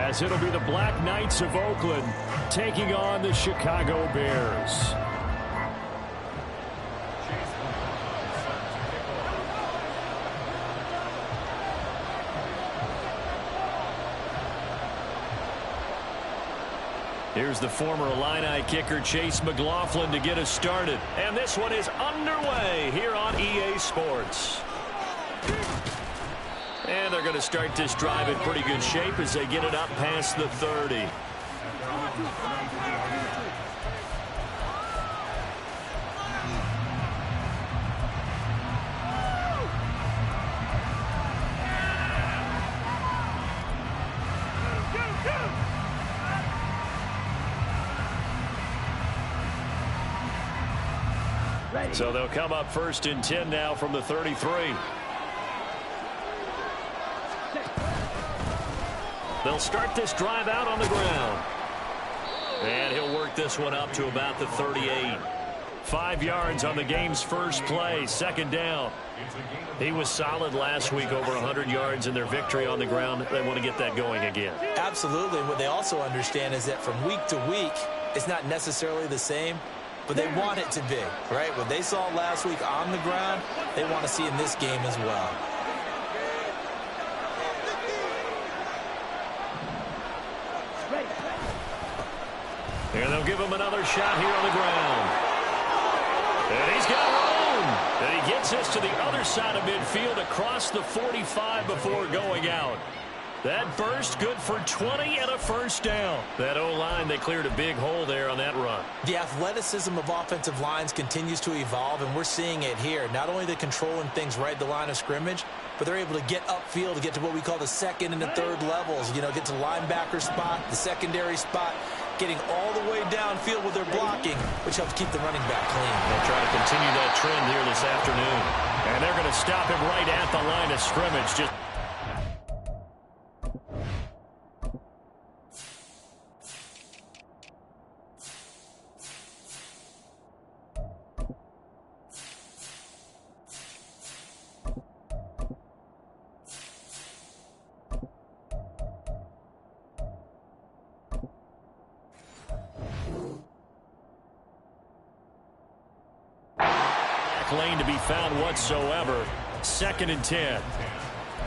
as it'll be the Black Knights of Oakland taking on the Chicago Bears. Here's the former Illini kicker Chase McLaughlin to get us started. And this one is underway here on EA Sports. And they're going to start this drive in pretty good shape as they get it up past the 30. So they'll come up 1st and 10 now from the 33. They'll start this drive out on the ground. And he'll work this one up to about the 38. 5 yards on the game's first play, 2nd down. He was solid last week, over 100 yards in their victory on the ground. They want to get that going again. Absolutely. What they also understand is that from week to week, it's not necessarily the same, but they want it to be, right? What they saw last week on the ground, they want to see in this game as well. And they'll give him another shot here on the ground. And he's got room. And he gets us to the other side of midfield across the 45 before going out. That burst good for 20 and a 1st down. That O-line, they cleared a big hole there on that run. The athleticism of offensive lines continues to evolve, and we're seeing it here. Not only are they controlling things right at the line of scrimmage, but they're able to get upfield to get to what we call the 2nd and the 3rd levels. You know, get to linebacker spot, the secondary spot, getting all the way downfield with their blocking, which helps keep the running back clean. They'll try to continue that trend here this afternoon. And they're going to stop him right at the line of scrimmage. Lane to be found whatsoever. 2nd and 10.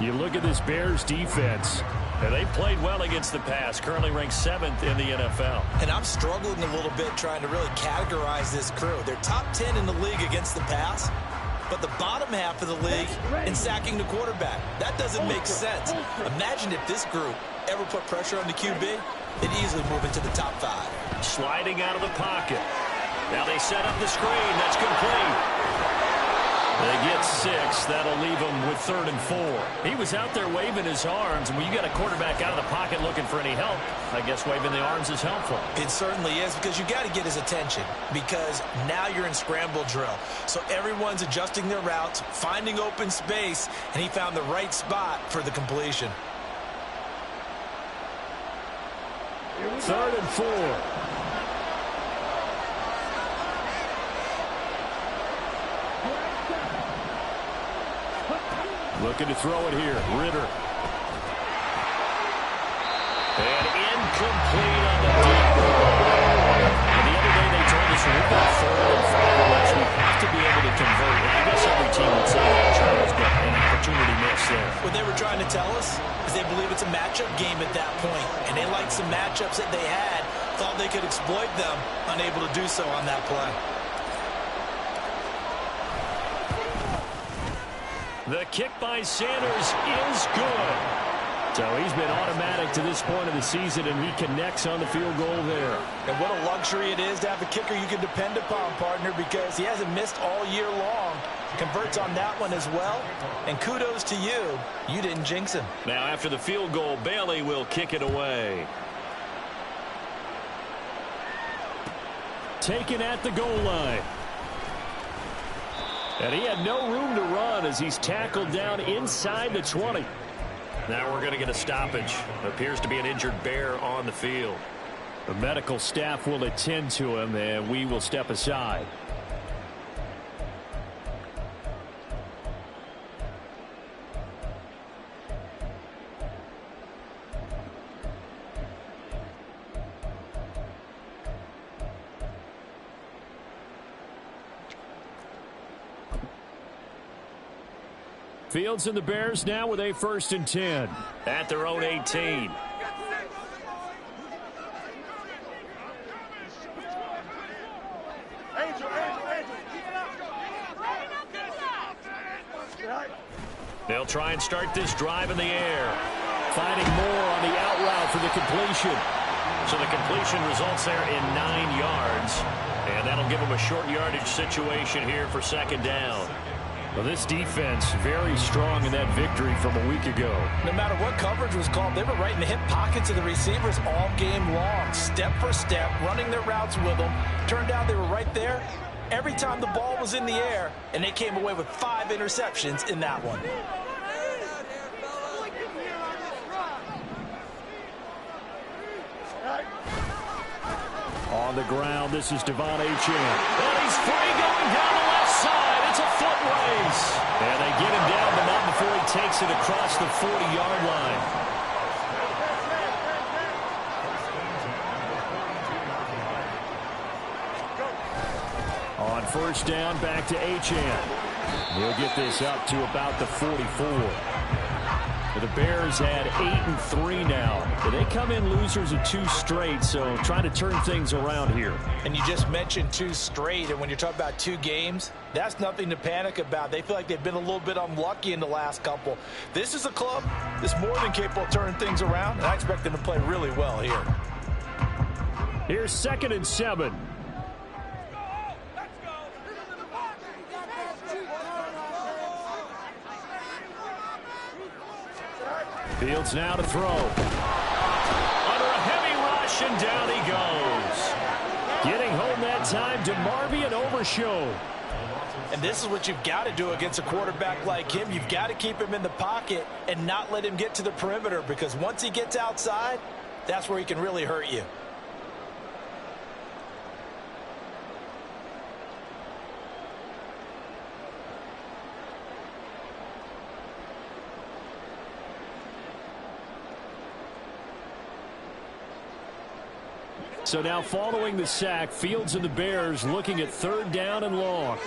You look at this Bears defense, and they played well against the pass, currently ranked 7th in the NFL. And I'm struggling a little bit trying to really categorize this crew. They're top 10 in the league against the pass, but the bottom half of the league in sacking the quarterback. That doesn't make sense. Imagine if this group ever put pressure on the QB, they'd easily move into the top 5. Sliding out of the pocket. Now they set up the screen. That's complete. They get 6. That'll leave them with 3rd and 4. He was out there waving his arms, and when you got a quarterback out of the pocket looking for any help, I guess waving the arms is helpful. It certainly is, because you got to get his attention, because now you're in scramble drill. So everyone's adjusting their routes, finding open space, and he found the right spot for the completion. 3rd and 4. Looking to throw it here. Ritter. And incomplete on the deep ball. And the other day they told us when we've got 4th and 5 or less, we have to be able to convert. And I guess every team would say that, Charles, but an opportunity missed there. What they were trying to tell us is they believe it's a matchup game at that point. And they liked some matchups that they had, thought they could exploit them, unable to do so on that play. The kick by Sanders is good. So he's been automatic to this point of the season, and he connects on the field goal there. And what a luxury it is to have a kicker you can depend upon, partner, because he hasn't missed all year long. Converts on that one as well. And kudos to you. You didn't jinx him. Now after the field goal, Bailey will kick it away. Taken at the goal line. And he had no room to run as he's tackled down inside the 20. Now we're going to get a stoppage. Appears to be an injured Bear on the field. The medical staff will attend to him, and we will step aside. Fields and the Bears now with a 1st and 10 at their own 18. They'll try and start this drive in the air. Finding more on the out route for the completion. So the completion results there in 9 yards. And that'll give them a short yardage situation here for 2nd down. Well, this defense very strong in that victory from a week ago. No matter what coverage was called, they were right in the hip pockets of the receivers all game long. Step for step, running their routes with them. Turned out they were right there every time the ball was in the air, and they came away with 5 interceptions in that one. On the ground, this is Devon Achane. And he's free going down the left side. It's a foot race. And they get him down, but not before he takes it across the 40-yard line. On 1st down, back to Achane. He'll get this up to about the 44. The Bears had 8-3 now. They come in losers of 2 straight, so trying to turn things around here. And you just mentioned 2 straight, and when you're talking about 2 games, that's nothing to panic about. They feel like they've been a little bit unlucky in the last couple. This is a club that's more than capable of turning things around, and I expect them to play really well here. Here's 2nd and 7. Fields now to throw. Under a heavy rush, and down he goes. Getting home that time to Marvian Overshow. And this is what you've got to do against a quarterback like him. You've got to keep him in the pocket and not let him get to the perimeter, because once he gets outside, that's where he can really hurt you. So now following the sack, Fields and the Bears looking at 3rd down and long.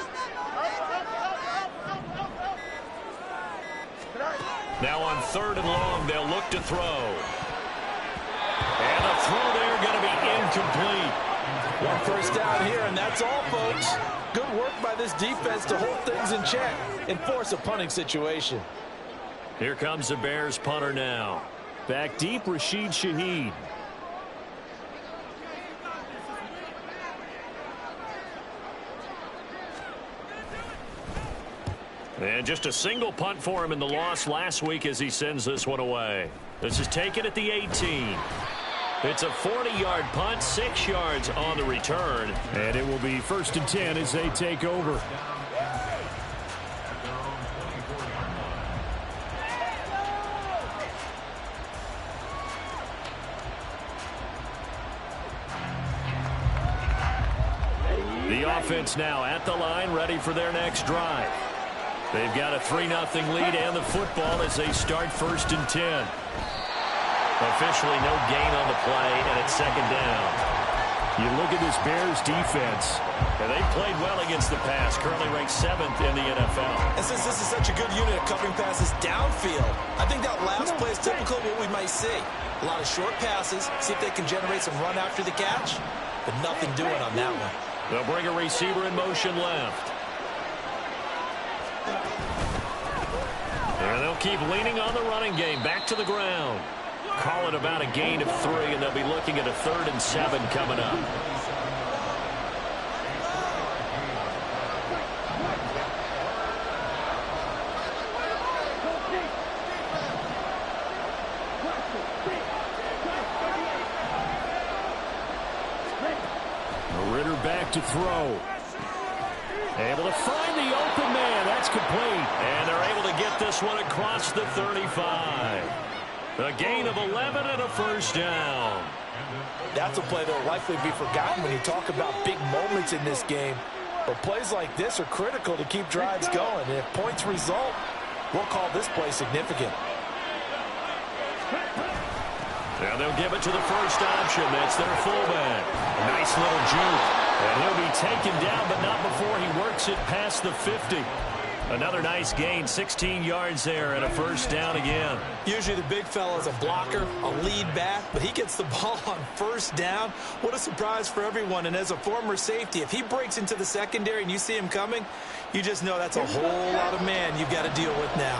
Now on 3rd and long, they'll look to throw. And the throw there going to be incomplete. 1 first down here, and that's all, folks. Good work by this defense to hold things in check and force a punting situation. Here comes the Bears punter now. Back deep, Rashid Shaheed. And just a single punt for him in the loss last week as he sends this one away. This is taken at the 18. It's a 40-yard punt, 6 yards on the return. And it will be 1st and 10 as they take over. The offense now at the line, ready for their next drive. They've got a 3-0 lead and the football as they start 1st and 10. Officially no gain on the play, and it's 2nd down. You look at this Bears defense, and they've played well against the pass, currently ranked 7th in the NFL. And since this is such a good unit of covering passes downfield, I think that last play is typical of what we might see. A lot of short passes, see if they can generate some run after the catch, but nothing doing on that one. They'll bring a receiver in motion left. And they'll keep leaning on the running game. Back to the ground. Call it about a gain of 3, and they'll be looking at a 3rd and 7 coming up. Ritter back to throw. Able to find the open man. That's complete. And they're able to get this one across the 35. A gain of 11 and a 1st down. That's a play that will likely be forgotten when you talk about big moments in this game. But plays like this are critical to keep drives going. And if points result, we'll call this play significant. Now they'll give it to the first option. That's their fullback. Nice little juke. And he'll be taken down, but not before he works it past the 50. Another nice gain, 16 yards there and a first down again. Usually the big fella's a blocker, a lead back, but he gets the ball on first down. What a surprise for everyone. And as a former safety, if he breaks into the secondary and you see him coming, you just know that's a whole lot of man you've got to deal with now.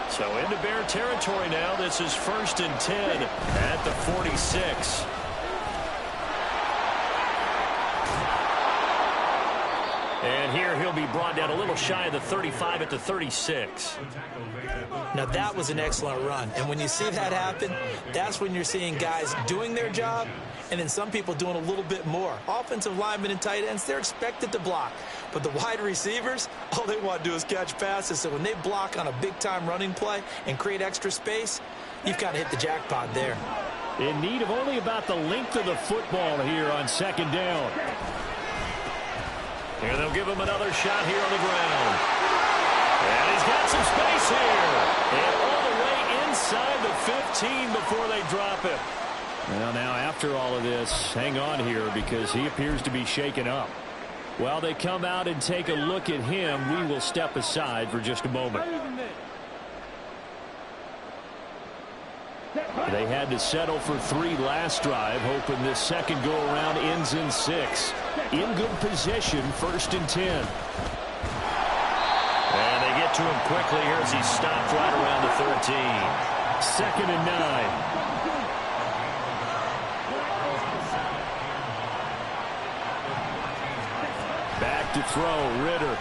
So into Bear territory now. This is 1st and 10 at the 46. And here he'll be brought down a little shy of the 35 at the 36. Now that was an excellent run. And when you see that happen, that's when you're seeing guys doing their job and then some people doing a little bit more. Offensive linemen and tight ends, they're expected to block. But the wide receivers, all they want to do is catch passes. So when they block on a big-time running play and create extra space, you've kind of hit the jackpot there. In need of only about the length of the football here on 2nd down. Here they'll give him another shot here on the ground. And he's got some space here. And all the way inside the 15 before they drop him. Well, now after all of this, hang on here because he appears to be shaken up. While they come out and take a look at him, we will step aside for just a moment. They had to settle for 3 last drive, hoping this second go-around ends in 6. In good position, 1st and 10. And they get to him quickly here as he stopped right around the 13. 2nd and 9. Back to throw, Ritter.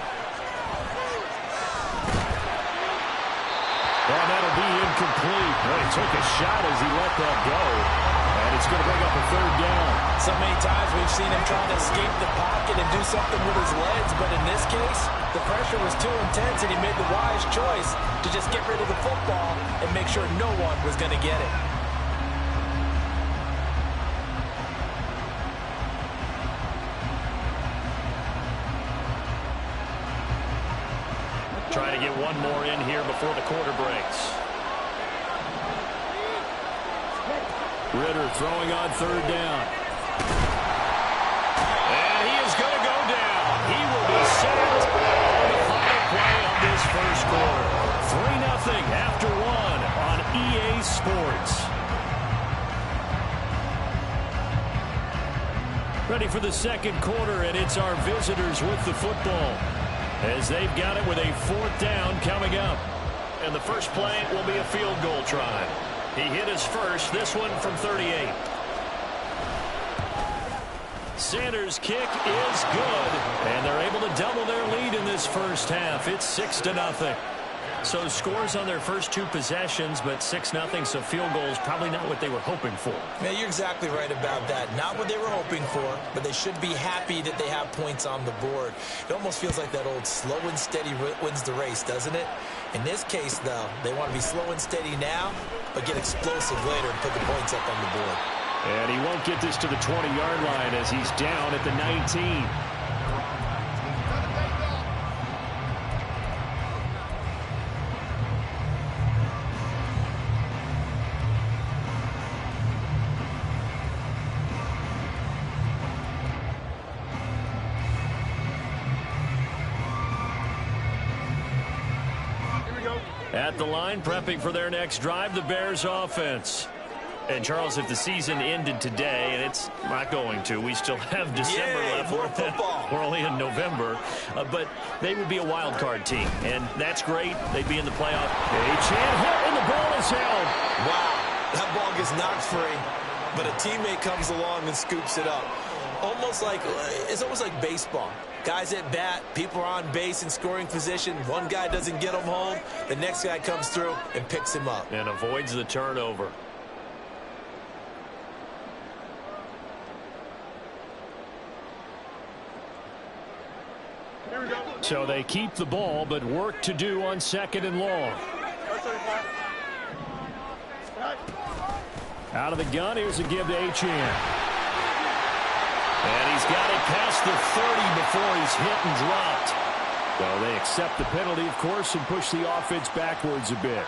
And that'll be incomplete. Well, he took a shot as he let that go. And it's going to bring up a 3rd down. So many times we've seen him trying to escape the pocket and do something with his legs. But in this case, the pressure was too intense and he made the wise choice to just get rid of the football and make sure no one was going to get it. Trying to get one more in here before the quarter breaks. Ritter throwing on 3rd down. And he is going to go down. He will be sacked on the final play of this first quarter. 3-0 after 1 on EA Sports. Ready for the second quarter, and it's our visitors with the football, as they've got it with a 4th down coming up. And the first play will be a field goal try. He hit his first, this one from 38. Sanders' kick is good, and they're able to double their lead in this first half. It's 6-0. So scores on their first 2 possessions, but 6-0, so field goals probably not what they were hoping for. Yeah, you're exactly right about that. Not what they were hoping for, but they should be happy that they have points on the board. It almost feels like that old slow and steady wins the race, doesn't it? In this case, though, they want to be slow and steady now, but get explosive later and put the points up on the board. And he won't get this to the 20-yard line as he's down at the 19. At the line, prepping for their next drive, the Bears offense. And, Charles, if the season ended today, and it's not going to, we still have December left. More football. We're only in November. But they would be a wild card team, and that's great. They'd be in the playoff. Achane hit, and the ball is held. Wow, that ball gets knocked free, but a teammate comes along and scoops it up. It's almost like baseball. Guys at bat, people are on base in scoring position. One guy doesn't get him home. The next guy comes through and picks him up. And avoids the turnover. So they keep the ball, but work to do on 2nd and long. Out of the gun, here's a give to Achane. And he's got it past the 30 before he's hit and dropped. So they accept the penalty, of course, and push the offense backwards a bit.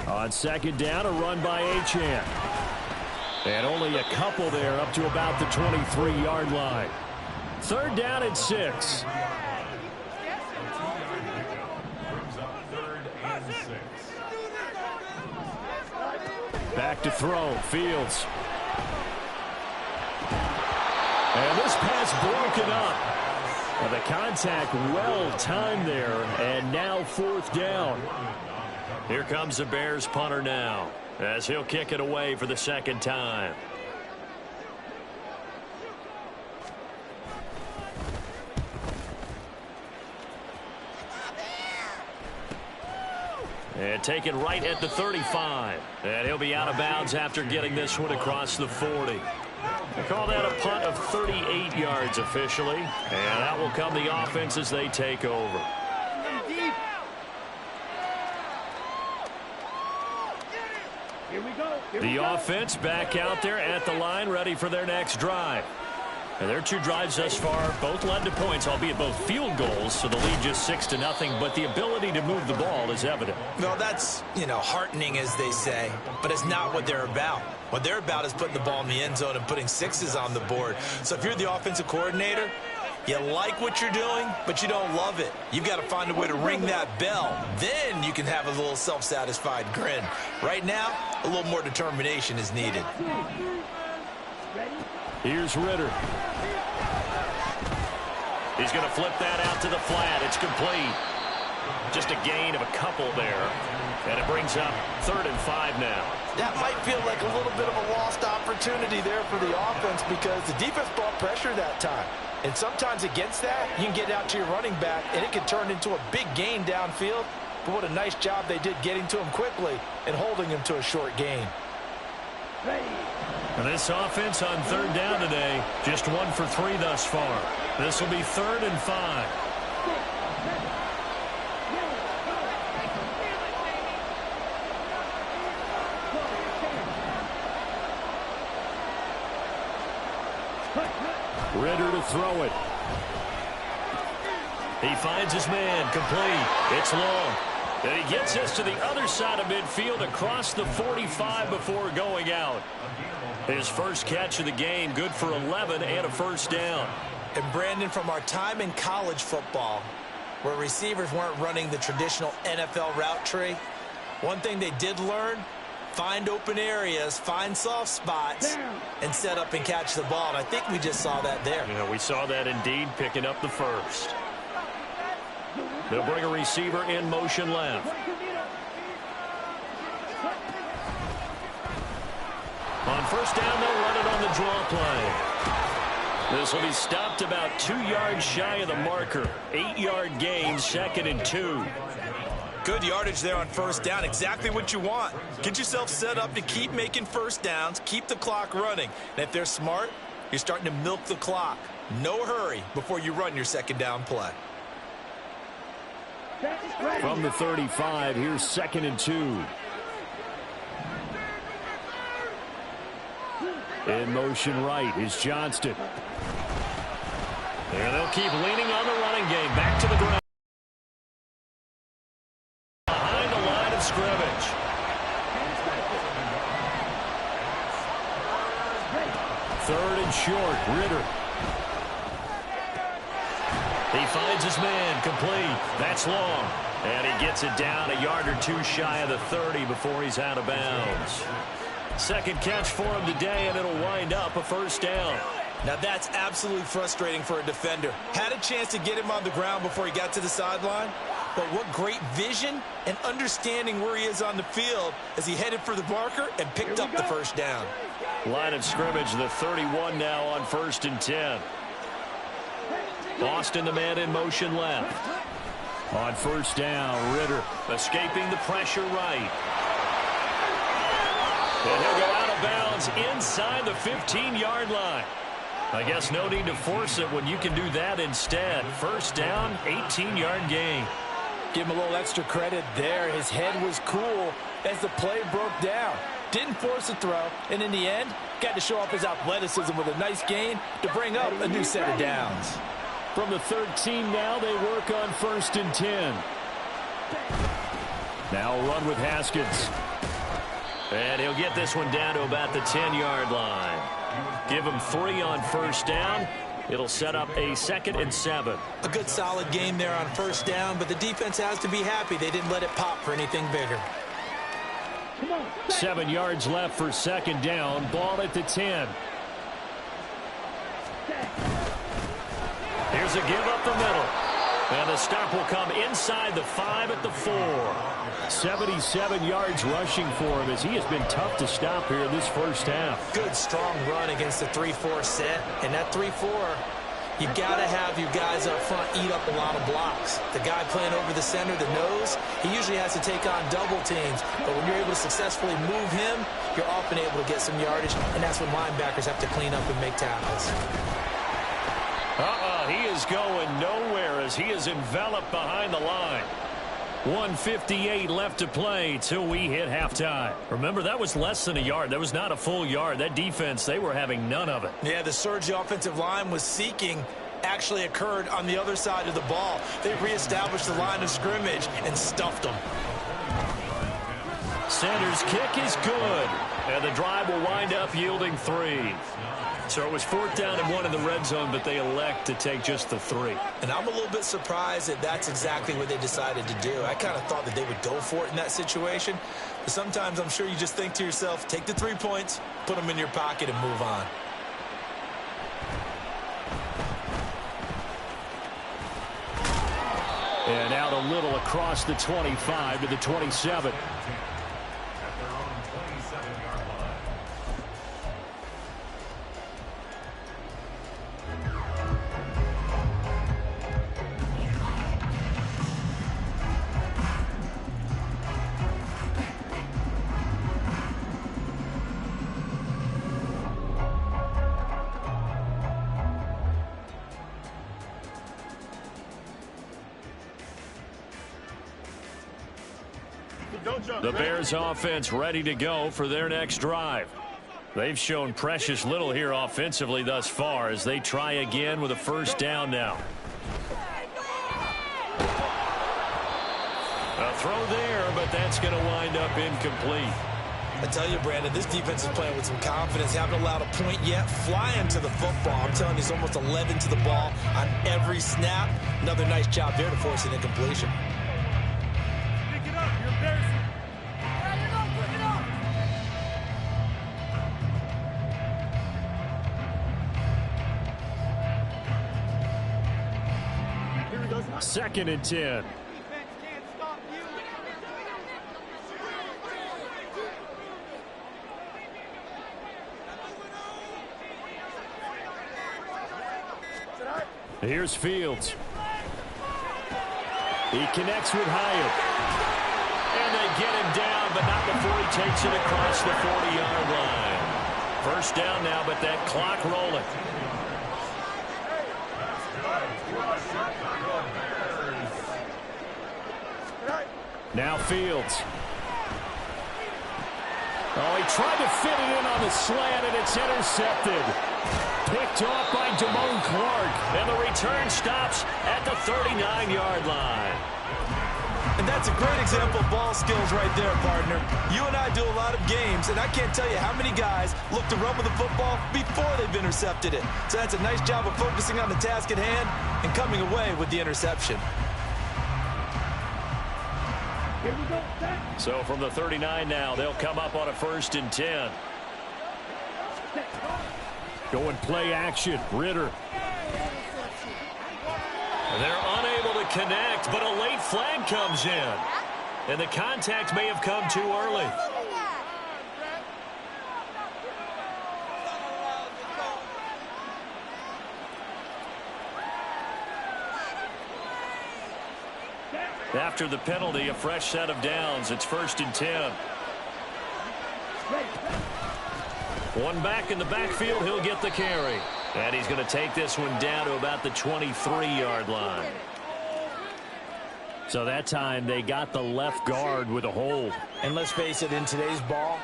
On second down, a run by Achane. And only a couple there up to about the 23-yard line. Third down and 6. Back to throw. Fields. And this pass broken up. The contact well timed there, and now fourth down. Here comes the Bears punter now, as he'll kick it away for the second time. And taken right at the 35. And he'll be out of bounds after getting this one across the 40. They call that a punt of 38 yards officially. And out will come the offense as they take over. The offense back out there at the line, ready for their next drive. And their two drives thus far both led to points, albeit both field goals, so the lead just 6-0, but the ability to move the ball is evident. Well, that's, heartening, as they say, but it's not what they're about. What they're about is putting the ball in the end zone and putting sixes on the board. So if you're the offensive coordinator, you like what you're doing, but you don't love it. You've got to find a way to ring that bell. Then you can have a little self-satisfied grin. Right now, a little more determination is needed. Here's Ritter. He's going to flip that out to the flat. It's complete. Just a gain of a couple there. And it brings up 3rd and 5 now. That might feel like a little bit of a lost opportunity there for the offense because the defense brought pressure that time. And sometimes against that, you can get out to your running back, and it can turn into a big gain downfield. But what a nice job they did getting to him quickly and holding him to a short gain. And this offense on 3rd down today, just 1 for 3 thus far. This will be 3rd and 5. Ritter to throw it. He finds his man, complete. It's long. And he gets us to the other side of midfield across the 45 before going out. His first catch of the game, good for 11 and a first down. And Brandon, from our time in college football, where receivers weren't running the traditional NFL route tree, one thing they did learn, find open areas, find soft spots, and set up and catch the ball. And I think we just saw that there. Yeah, we saw that indeed, picking up the first. They'll bring a receiver in motion left. On first down, they'll run it on the draw play. This will be stopped about 2 yards shy of the marker. 8-yard gain, 2nd and 2. Good yardage there on first down. Exactly what you want. Get yourself set up to keep making first downs, keep the clock running. And if they're smart, you're starting to milk the clock. No hurry before you run your second down play. From the 35, here's 2nd and 2. In motion right is Johnston. And they'll keep leaning on the running game. Back to the ground. Behind the line of scrimmage. Third and short, Ritter. He finds his man, complete. That's long. And he gets it down a yard or two shy of the 30 before he's out of bounds. Second catch for him today, and it'll wind up a first down. Now that's absolutely frustrating for a defender. Had a chance to get him on the ground before he got to the sideline, but what great vision and understanding where he is on the field as he headed for the marker and picked up the first down. Line of scrimmage, the 31 now on 1st and 10. Boston, the man in motion left. On first down, Ritter escaping the pressure right. And he'll go out of bounds inside the 15-yard line. I guess no need to force it when you can do that instead. First down, 18-yard gain. Give him a little extra credit there. His head was cool as the play broke down. Didn't force a throw, and in the end, got to show off his athleticism with a nice gain to bring up a new set of downs. From the 13 now, they work on 1st and 10. Now a run with Haskins. And he'll get this one down to about the 10-yard line. Give him 3 on first down. It'll set up a 2nd and 7. A good solid game there on first down, but the defense has to be happy they didn't let it pop for anything bigger. 7 yards left for 2nd down. Ball at the 10. Here's a give up the middle. And the stop will come inside the 5 at the 4. 77 yards rushing for him as he has been tough to stop here in this first half. Good, strong run against the 3-4 set. And that 3-4, you got to have your guys up front eat up a lot of blocks. The guy playing over the center, the nose, he usually has to take on double teams. But when you're able to successfully move him, you're often able to get some yardage. And that's when linebackers have to clean up and make tackles. He is going nowhere as he is enveloped behind the line. 1:58 left to play till we hit halftime. Remember, that was less than a yard. That was not a full yard. That defense, they were having none of it. Yeah, the surge the offensive line was seeking actually occurred on the other side of the ball. They reestablished the line of scrimmage and stuffed them. Sanders' kick is good, and the drive will wind up yielding 3. So it was 4th down and 1 in the red zone, but they elect to take just the 3. And I'm a little bit surprised that that's exactly what they decided to do. I kind of thought that they would go for it in that situation. But sometimes I'm sure you just think to yourself, take the 3 points, put them in your pocket, and move on. And out a little across the 25 to the 27. The Bears offense ready to go for their next drive. They've shown precious little here offensively thus far as they try again with a first down now. A throw there, but that's going to wind up incomplete. I tell you, Brandon, this defense is playing with some confidence. Haven't allowed a point yet. Flying to the football. I'm telling you, it's almost 11 to the ball on every snap. Another nice job there to force an incompletion. Second and 10. Here's Fields. He connects with Hyatt. And they get him down, but not before he takes it across the 40-yard line. First down now, but that clock rolling. Now Fields. Oh, he tried to fit it in on the slant, and it's intercepted. Picked off by Damone Clark, and the return stops at the 39-yard line. And that's a great example of ball skills right there, partner. You and I do a lot of games, and I can't tell you how many guys look to run with the football before they've intercepted it. So that's a nice job of focusing on the task at hand and coming away with the interception. So from the 39 now, they'll come up on a 1st and 10. Going play action, Ritter. They're unable to connect, but a late flag comes in. And the contact may have come too early. After the penalty, a fresh set of downs. It's 1st and 10. One back in the backfield. He'll get the carry. And he's going to take this one down to about the 23-yard line. So that time they got the left guard with a hold. And let's face it, in today's ball,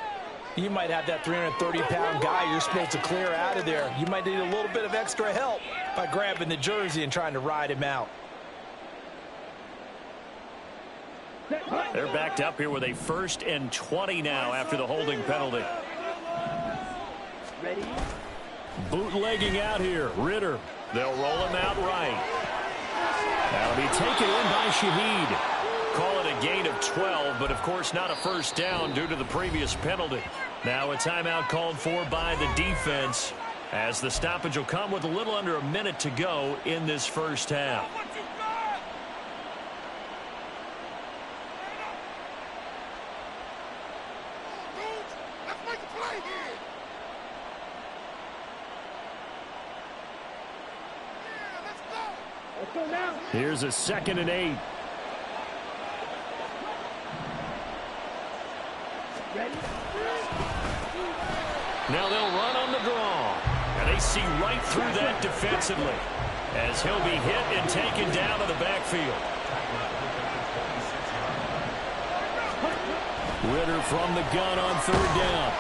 you might have that 330-pound guy you're supposed to clear out of there. You might need a little bit of extra help by grabbing the jersey and trying to ride him out. They're backed up here with a 1st and 20 now after the holding penalty. Bootlegging out here. Ritter. They'll roll him out right. That'll be taken in by Shaheed. Call it a gain of 12, but of course not a first down due to the previous penalty. Now a timeout called for by the defense, as the stoppage will come with a little under a minute to go in this first half. Here's a 2nd and 8. Now they'll run on the draw. And they see right through that defensively, as he'll be hit and taken down to the backfield. Ritter from the gun on 3rd down.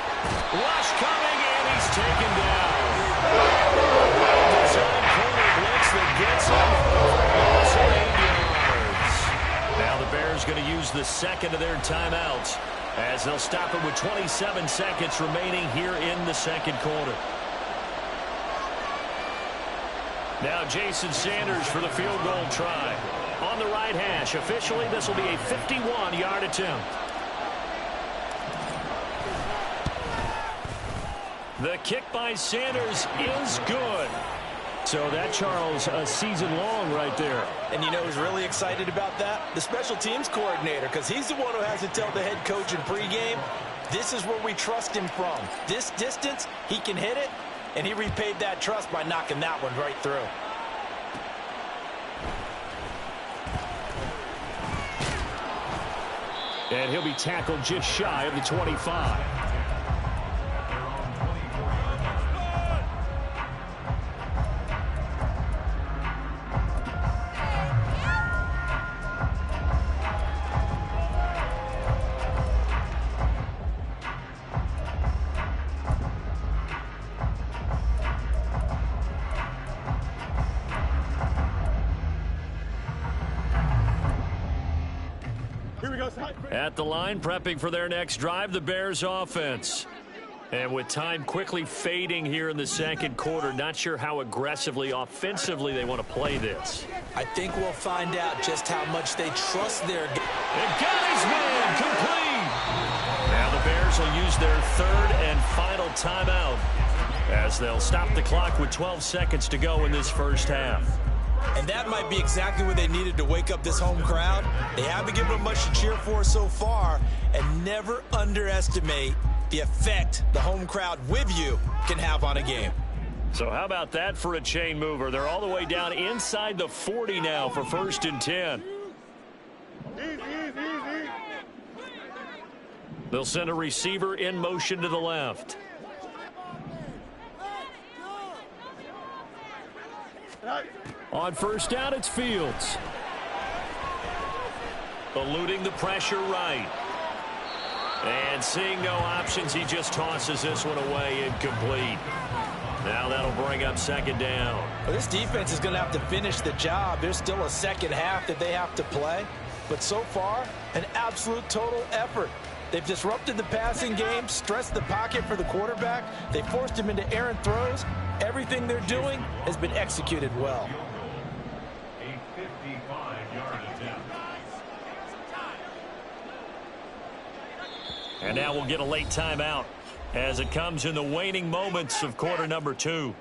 Rush coming, and he's taken down. Well-designed corner blitz that gets him loss of 8 yards. Now the Bears going to use the 2nd of their timeouts, as they'll stop it with 27 seconds remaining here in the 2nd quarter. Now Jason Sanders for the field goal try. On the right hash. Officially, this will be a 51-yard attempt. The kick by Sanders is good. So that, Charles, a season long right there. And you know who's really excited about that? The special teams coordinator, because he's the one who has to tell the head coach in pregame, this is where we trust him from. This distance, he can hit it, and he repaid that trust by knocking that one right through. And he'll be tackled just shy of the 25. At the line, prepping for their next drive, the Bears offense. And with time quickly fading here in the 2nd quarter, not sure how aggressively, offensively they want to play this. I think we'll find out just how much they trust their guy. And got his man complete. Now the Bears will use their 3rd and final timeout, as they'll stop the clock with 12 seconds to go in this first half. And that might be exactly what they needed to wake up this home crowd. They haven't given them much to cheer for so far, and never underestimate the effect the home crowd with you can have on a game. So how about that for a chain mover? They're all the way down inside the 40 now for 1st and 10. They'll send a receiver in motion to the left. On 1st down, it's Fields. Eluding the pressure right. And seeing no options, he just tosses this one away, incomplete. Now that'll bring up 2nd down. Well, this defense is going to have to finish the job. There's still a 2nd half that they have to play. But so far, an absolute total effort. They've disrupted the passing game, stressed the pocket for the quarterback. They forced him into errant throws. Everything they're doing has been executed well. A 55-yard attempt. And now we'll get a late timeout as it comes in the waning moments of quarter number 2.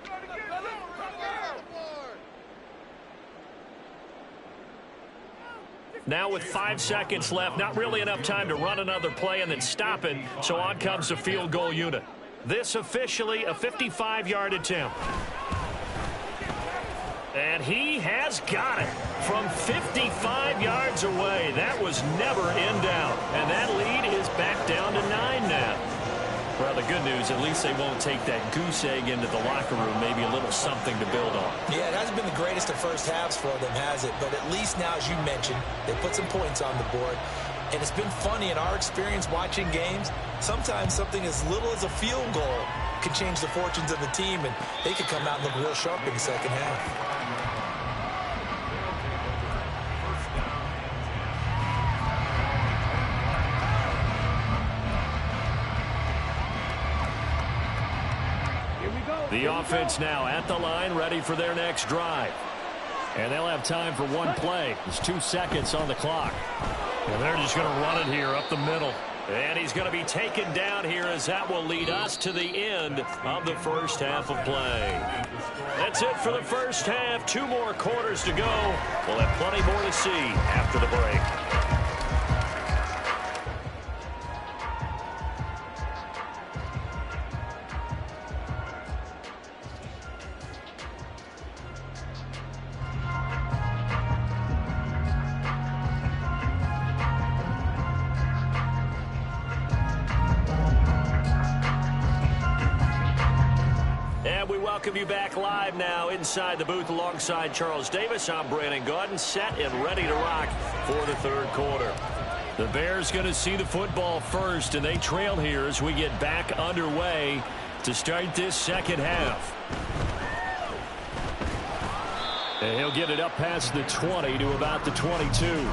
Now with 5 seconds left, not really enough time to run another play and then stop it, so on comes the field goal unit. This officially a 55-yard attempt. And he has got it from 55 yards away. That was never in doubt. And that lead is back down to 9 now. Well, the good news, at least they won't take that goose egg into the locker room. Maybe a little something to build on. Yeah, it hasn't been the greatest of first halves for them, has it? But at least now, as you mentioned, they put some points on the board. And it's been funny in our experience watching games. Sometimes something as little as a field goal can change the fortunes of the team, and they could come out and look real sharp in the second half. The offense now at the line, ready for their next drive. And they'll have time for one play. There's 2 seconds on the clock. And they're just going to run it here up the middle. And he's going to be taken down here as that will lead us to the end of the first half of play. That's it for the first half. 2 more quarters to go. We'll have plenty more to see after the break. Welcome you back live now inside the booth alongside Charles Davis. I'm Brandon Gaudin, set and ready to rock for the third quarter. The Bears going to see the football first, and they trail here as we get back underway to start this second half. And he'll get it up past the 20 to about the 22.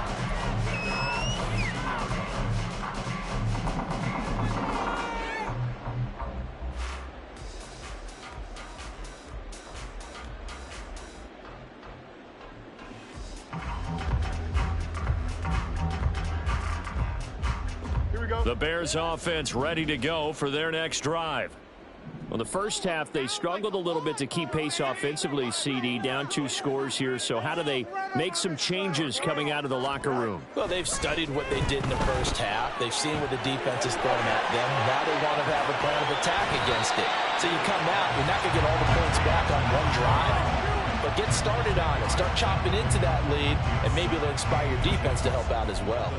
The Bears offense ready to go for their next drive. Well, the first half, they struggled a little bit to keep pace offensively, CD, down 2 scores here. So how do they make some changes coming out of the locker room? Well, they've studied what they did in the first half. They've seen what the defense is throwing at them. Now they want to have a plan of attack against it. So you come out, you're not going to get all the points back on one drive, but get started on it. Start chopping into that lead, and maybe it'll inspire your defense to help out as well.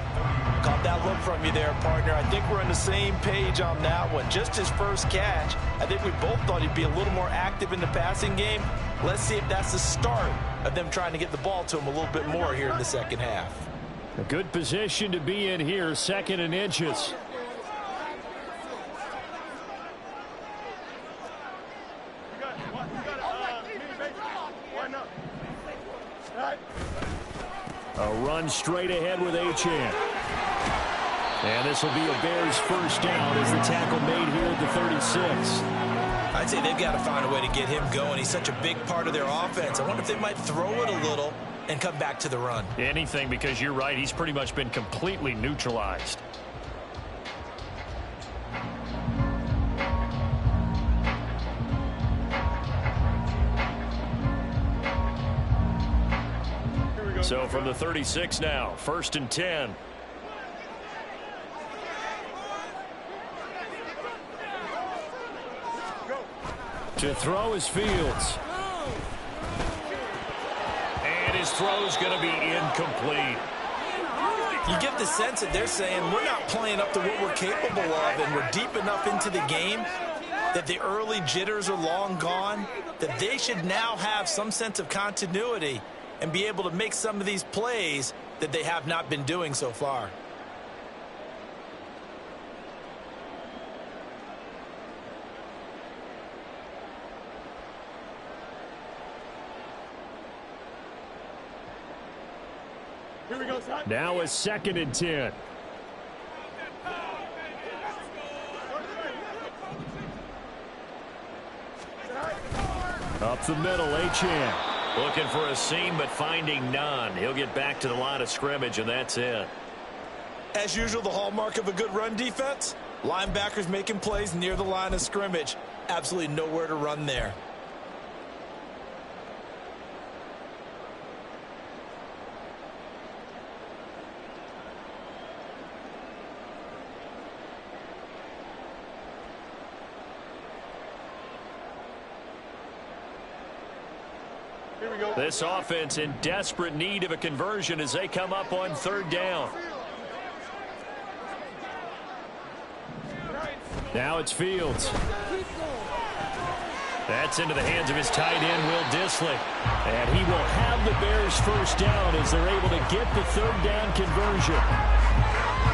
Caught that look from you there, partner. I think we're on the same page on that one. Just his first catch, I think we both thought he'd be a little more active in the passing game. Let's see if that's the start of them trying to get the ball to him a little bit more here in the second half. A good position to be in here, 2nd and inches. A run straight ahead with Achane. And this will be a Bears first down as the tackle made here at the 36. I'd say they've got to find a way to get him going. He's such a big part of their offense. I wonder if they might throw it a little and come back to the run. Anything, because you're right. He's pretty much been completely neutralized. So from the 36 now, 1st and 10. To throw is Fields. And his throw's going to be incomplete. You get the sense that they're saying we're not playing up to what we're capable of, and we're deep enough into the game that the early jitters are long gone, that they should now have some sense of continuity and be able to make some of these plays that they have not been doing so far. Now a 2nd and 10. Up the middle, Achane. Looking for a seam, but finding none. He'll get back to the line of scrimmage, and that's it. As usual, the hallmark of a good run defense, linebackers making plays near the line of scrimmage. Absolutely nowhere to run there. This offense in desperate need of a conversion as they come up on 3rd down. Now it's Fields. That's into the hands of his tight end, Will Dissly. And he will have the Bears first down as they're able to get the 3rd down conversion.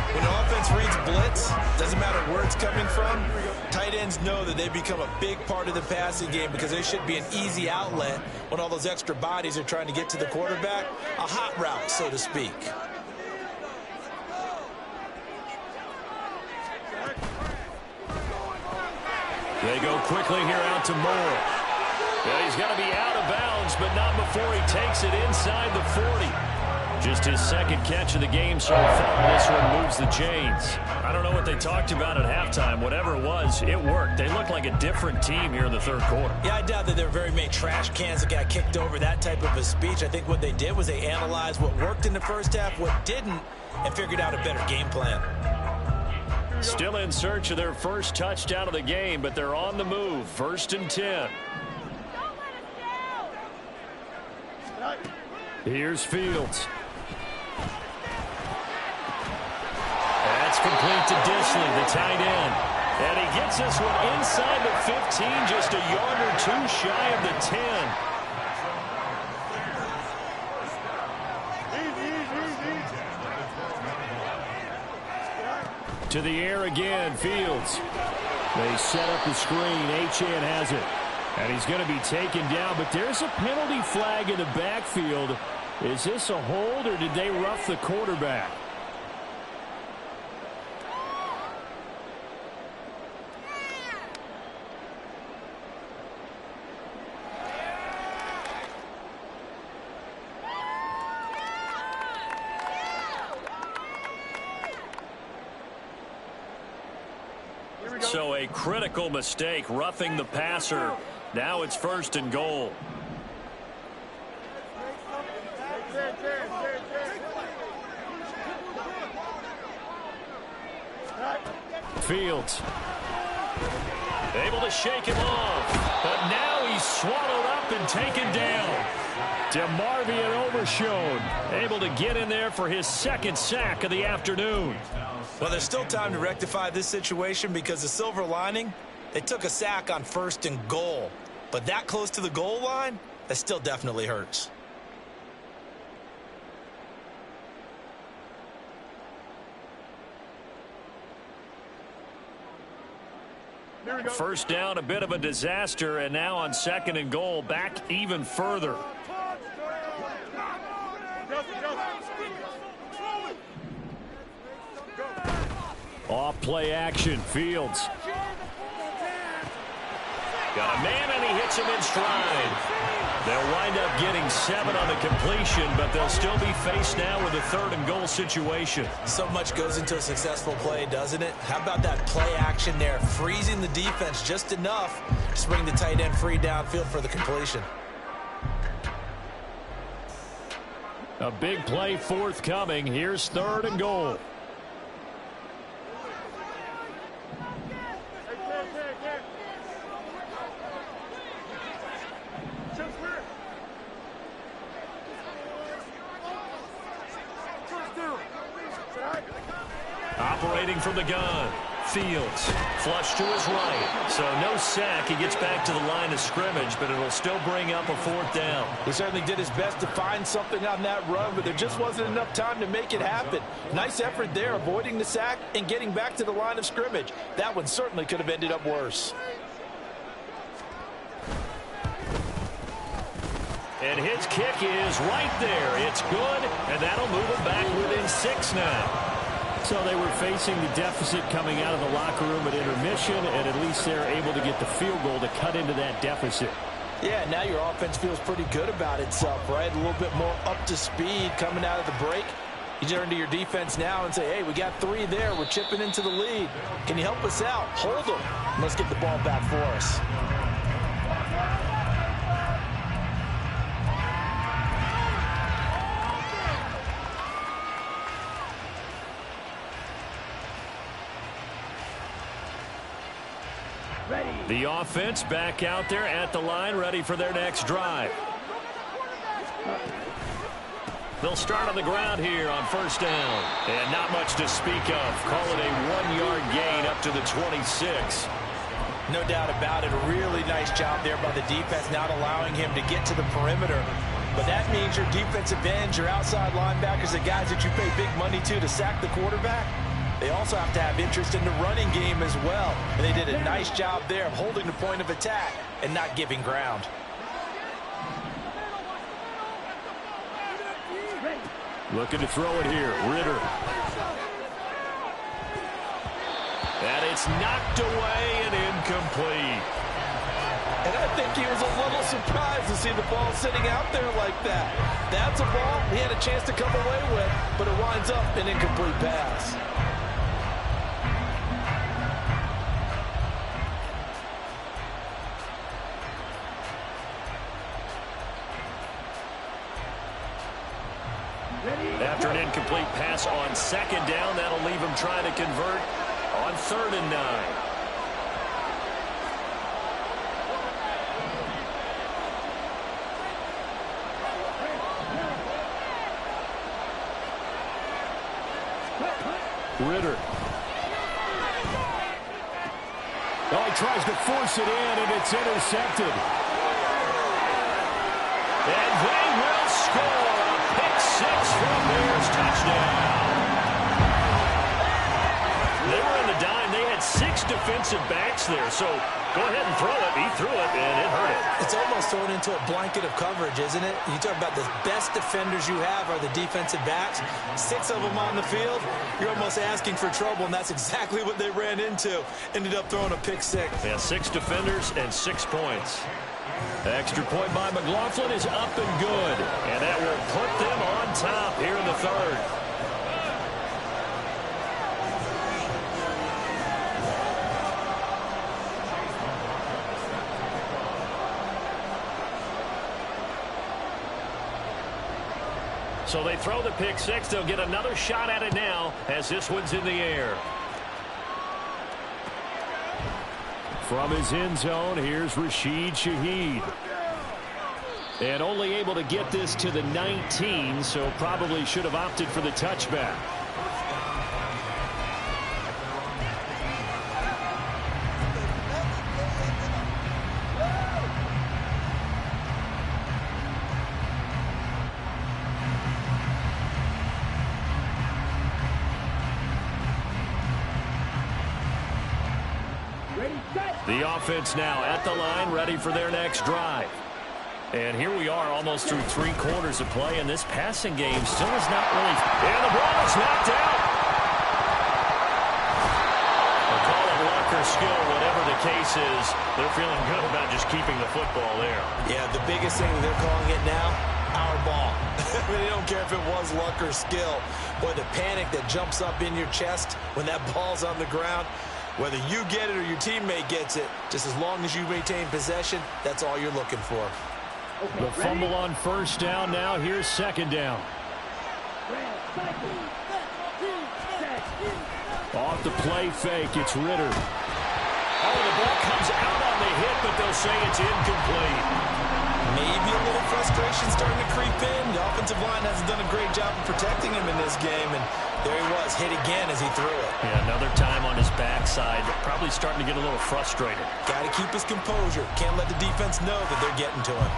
When the offense reads blitz, doesn't matter where it's coming from, tight ends know that they become a big part of the passing game because they should be an easy outlet when all those extra bodies are trying to get to the quarterback. A hot route, so to speak. They go quickly here out to Moore. Yeah, he's going to be out of bounds, but not before he takes it inside the 40. Just his second catch of the game so far. This one moves the chains. I don't know what they talked about at halftime. Whatever it was, it worked. They look like a different team here in the third quarter. Yeah, I doubt that there are very many trash cans that got kicked over, that type of a speech. I think what they did was they analyzed what worked in the first half, what didn't, and figured out a better game plan. Still in search of their first touchdown of the game, but they're on the move. 1st and 10. Here's Fields. That's complete to Disley, the tight end. And he gets this one inside the 15, just a yard or two shy of the 10. To the air again, Fields. They set up the screen. Achane has it. And he's going to be taken down, but there's a penalty flag in the backfield. Is this a hold, or did they rough the quarterback? So a critical mistake, roughing the passer. Now it's 1st and goal. Fields. Able to shake him off. But now he's swallowed up and taken down. DeMarvion Overshown able to get in there for his second sack of the afternoon. Well, there's still time to rectify this situation because the silver lining, they took a sack on 1st and goal. But that close to the goal line, that still definitely hurts. First down, a bit of a disaster, and now on 2nd and goal, back even further. Off play action, Fields. Got a man, and he hits him in stride. They'll wind up getting 7 on the completion, but they'll still be faced now with a 3rd and goal situation. So much goes into a successful play, doesn't it? How about that play action there, freezing the defense just enough to bring the tight end free downfield for the completion. A big play forthcoming. Here's 3rd and goal. Operating from the gun. Fields flush to his right. So no sack. He gets back to the line of scrimmage, but it'll still bring up a 4th down. He certainly did his best to find something on that run, but there just wasn't enough time to make it happen. Nice effort there, avoiding the sack and getting back to the line of scrimmage. That one certainly could have ended up worse. And his kick is right there. It's good, and that'll move him back within 6 now. So they were facing the deficit coming out of the locker room at intermission, and at least they're able to get the field goal to cut into that deficit. Yeah, now your offense feels pretty good about itself, right? A little bit more up to speed coming out of the break. You turn to your defense now and say, hey, we got 3 there. We're chipping into the lead. Can you help us out? Hold them. Let's get the ball back for us. The offense back out there at the line, ready for their next drive. They'll start on the ground here on 1st down. And not much to speak of. Call it a 1-yard gain up to the 26. No doubt about it. A really nice job there by the defense, not allowing him to get to the perimeter. But that means your defensive ends, your outside linebackers, the guys that you pay big money to sack the quarterback, they also have to have interest in the running game as well. And they did a nice job there of holding the point of attack and not giving ground. Looking to throw it here. Ritter. And it's knocked away and incomplete. And I think he was a little surprised to see the ball sitting out there like that. That's a ball he had a chance to come away with, but it winds up an incomplete pass. After an incomplete pass on second down, that'll leave him trying to convert on 3rd and 9. Ritter. Oh, he tries to force it in, and it's intercepted. And they will score a pick six from Bears touchdown. They were in the dime. They had 6 defensive backs there, so go ahead and throw it. He threw it, and it hurt it. It's almost thrown into a blanket of coverage, isn't it? You talk about the best defenders you have are the defensive backs. 6 of them on the field. You're almost asking for trouble, and that's exactly what they ran into. Ended up throwing a pick six. Yeah, 6 defenders and 6 points. The extra point by McLaughlin is up and good. And that will put them on top here in the 3rd. So they throw the pick six. They'll get another shot at it now as this one's in the air. From his end zone, here's Rashid Shaheed. And only able to get this to the 19, so probably should have opted for the touchback. The offense now at the line, ready for their next drive. And here we are almost through 3 quarters of play, and this passing game still is not really... And the ball is knocked out. They'll call it luck or skill, whatever the case is. They're feeling good about just keeping the football there. Yeah, the biggest thing they're calling it now, our ball. I mean, they don't care if it was luck or skill. Boy, the panic that jumps up in your chest when that ball's on the ground, whether you get it or your teammate gets it, just as long as you maintain possession, that's all you're looking for. The fumble on first down now. Here's second down. Off the play fake, it's Ritter. Oh, the ball comes out on the hit, but they'll say it's incomplete. Maybe a little frustration starting to creep in. The offensive line hasn't done a great job of protecting him in this game, and there he was, hit again as he threw it. Yeah, another time on his backside, probably starting to get a little frustrated. Got to keep his composure. Can't let the defense know that they're getting to him.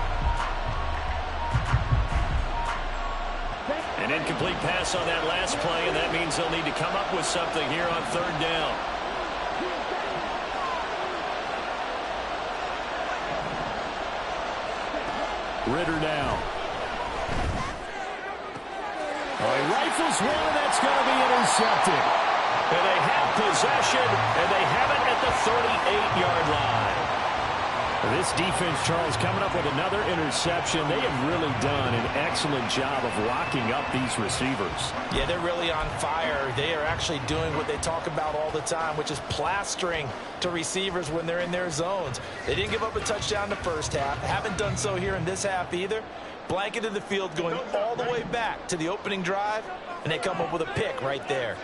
An incomplete pass on that last play, and that means they'll need to come up with something here on 3rd down. Ritter now. Oh, he rifles one, and that's going to be intercepted. And they have possession, and they have it at the 38-yard line. This defense, Charles, coming up with another interception. They have really done an excellent job of locking up these receivers. Yeah, they're really on fire. They are actually doing what they talk about all the time, which is plastering to receivers when they're in their zones. They didn't give up a touchdown the first half. Haven't done so here in this half either. Blanketed the field going all the way back to the opening drive, and they come up with a pick right there.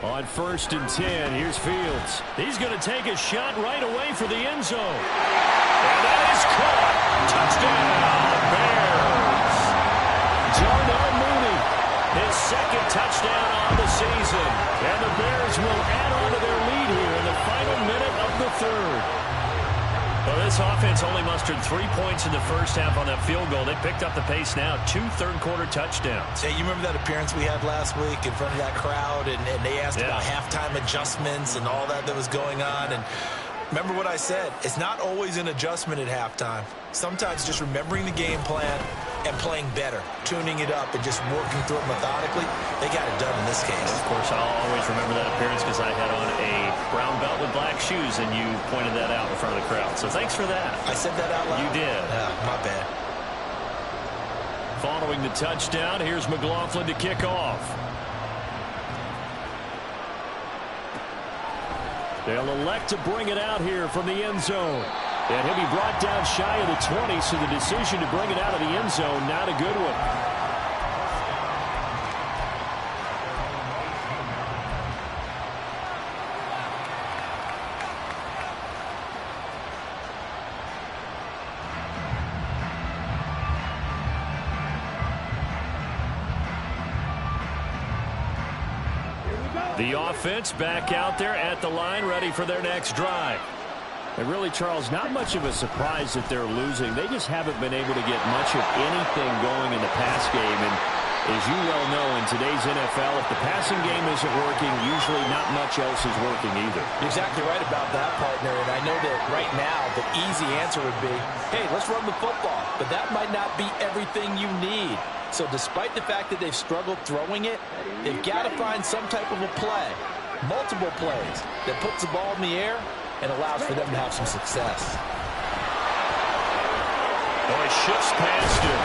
On 1st and 10, here's Fields. He's going to take a shot right away for the end zone. And that is caught. Touchdown, Bears. Darnell Mooney. His 2nd touchdown on the season. And the Bears will add on to their lead here in the final minute of the 3rd. Well, this offense only mustered 3 points in the first half on that field goal. They picked up the pace now. 2 third-quarter touchdowns. Hey, you remember that appearance we had last week in front of that crowd, and they asked about halftime adjustments and all that was going on, and remember what I said. It's not always an adjustment at halftime. Sometimes just remembering the game plan and playing better, tuning it up and just working through it methodically. They got it done in this case. Of course, I'll always remember that appearance because I had on a brown belt with black shoes, and you pointed that out in front of the crowd. So thanks for that. I said that out loud? You did. My bad. Following the touchdown, here's McLaughlin to kick off. They'll elect to bring it out here from the end zone. And he'll be brought down shy of the 20, so the decision to bring it out of the end zone, not a good one. The offense back out there at the line, ready for their next drive. And really, Charles, not much of a surprise that they're losing. They just haven't been able to get much of anything going in the pass game. And as you well know, in today's NFL, if the passing game isn't working, usually not much else is working either. You're exactly right about that, partner. And I know that right now the easy answer would be, hey, let's run the football. But that might not be everything you need. So despite the fact that they've struggled throwing it, they've got to find some type of a play, multiple plays, that puts the ball in the air and allows for them to have some success. Oh, he shifts past him.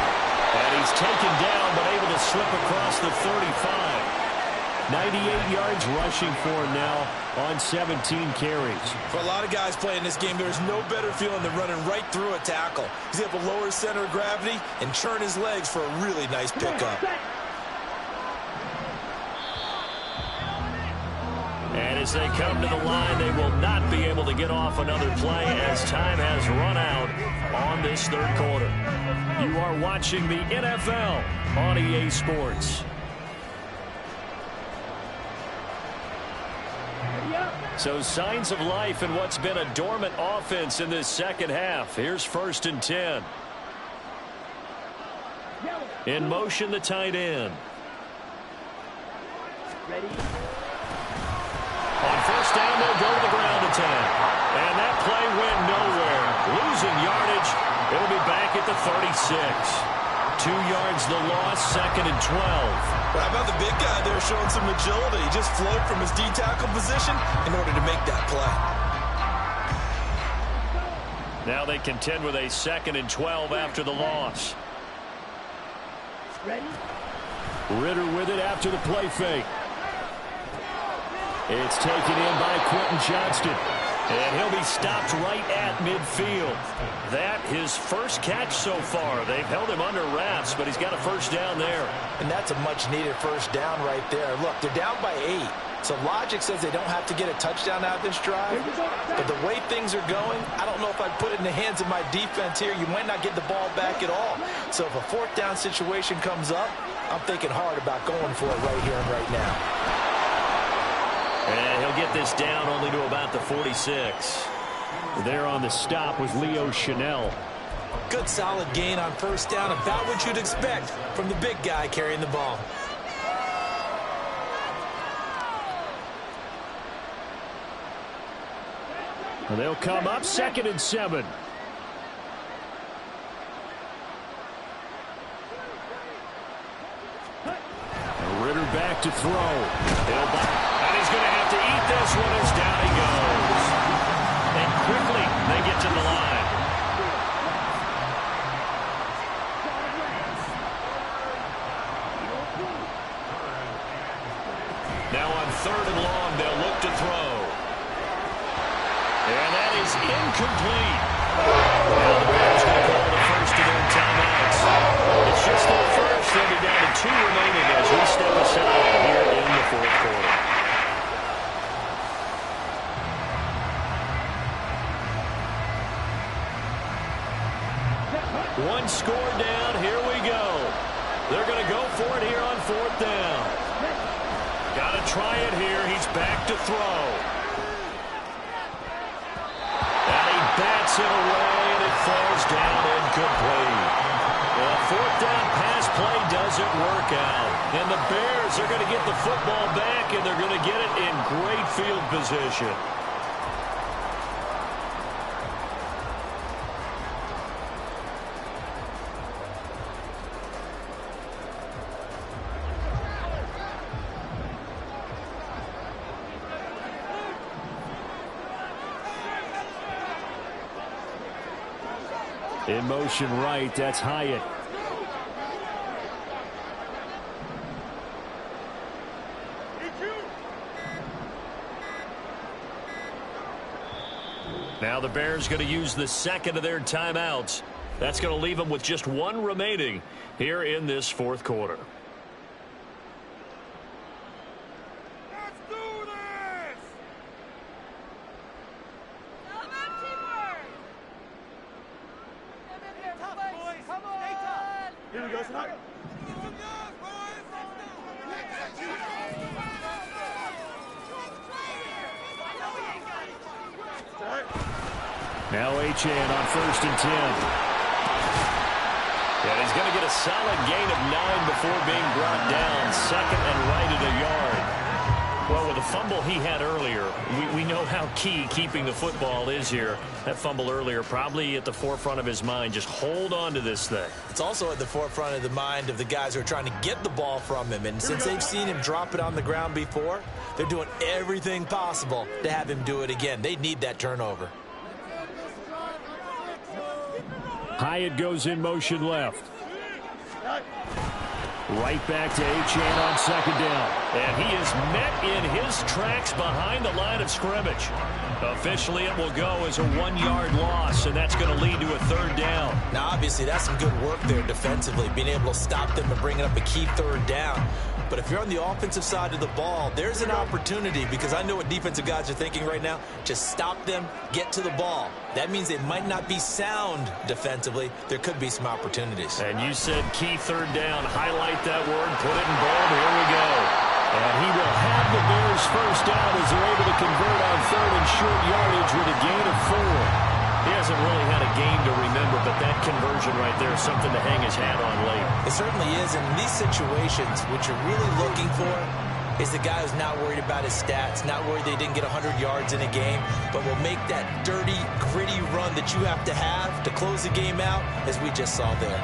And he's taken down, but able to slip across the 35. 98 yards rushing for him now on 17 carries. For a lot of guys playing this game, there's no better feeling than running right through a tackle. He's able to lower his center of gravity and churn his legs for a really nice pickup. And as they come to the line, they will not be able to get off another play as time has run out on this third quarter. You are watching the NFL on EA Sports. So signs of life in what's been a dormant offense in this second half. Here's 1st and 10. In motion, the tight end. Ready? On 1st down, they'll go to the ground attack. And that play went nowhere. Losing yardage. It'll be back at the 36. 2 yards the loss, 2nd and 12. But how about the big guy there showing some agility? He just flowed from his D-tackle position in order to make that play. Now they contend with a 2nd and 12 after the loss. Ready? Ritter with it after the play fake. It's taken in by Quentin Johnston. And he'll be stopped right at midfield. That his first catch so far. They've held him under wraps, but he's got a 1st down there. And that's a much-needed 1st down right there. Look, they're down by 8. So logic says they don't have to get a touchdown out of this drive. But the way things are going, I don't know if I'd put it in the hands of my defense here. You might not get the ball back at all. So if a 4th down situation comes up, I'm thinking hard about going for it right here and right now. And he'll get this down only to about the 46. There on the stop was Leo Chanel. Good solid gain on 1st down, about what you'd expect from the big guy carrying the ball. And they'll come up 2nd and 7. And Ritter back to throw. And he's going to have to eat this one as down he goes. And quickly they get to the line. Now on 3rd and long, they'll look to throw. And that is incomplete. Now the Bears going to call the first of their timeouts. It's just their first. They'll be down to 2 remaining as we step aside here in the 4th quarter. One score down. Here we go. They're going to go for it here on 4th down. Got to try it here. He's back to throw. And he bats it away, and it falls down incomplete. The 4th down pass play doesn't work out. And the Bears are going to get the football back, and they're going to get it in great field position. In motion right, that's Hyatt. Now the Bears going to use the second of their timeouts. That's going to leave them with just one remaining here in this fourth quarter. Let's do this! Tough, boys. Come on. Stay tough. Here we go, son. Now Achane on 1st and 10. And he's going to get a solid gain of 9 before being brought down. Second and right at a yard. Well, with the fumble he had earlier, we know how key keeping the football is here. That fumble earlier probably at the forefront of his mind. Just hold on to this thing. It's also at the forefront of the mind of the guys who are trying to get the ball from him. And since they've seen him drop it on the ground before, they're doing everything possible to have him do it again. They need that turnover. Hyatt goes in motion left. Right back to Achane on 2nd down. And he is met in his tracks behind the line of scrimmage. Officially, it will go as a 1-yard loss, and that's going to lead to a 3rd down. Now, obviously, that's some good work there defensively, being able to stop them and bringing up a key 3rd down. But if you're on the offensive side of the ball, there's an opportunity, because I know what defensive guys are thinking right now. Just stop them, get to the ball. That means they might not be sound defensively. There could be some opportunities. And you said key 3rd down. Highlight that word. Put it in bold. Here we go. And he will have the Bears 1st down as they're able to convert on 3rd and short yardage with a gain of 4. He hasn't really had a game to remember, but that conversion right there is something to hang his hat on late. It certainly is. And in these situations, what you're really looking for is the guy who's not worried about his stats, not worried they didn't get 100 yards in a game, but will make that dirty, gritty run that you have to close the game out, as we just saw there.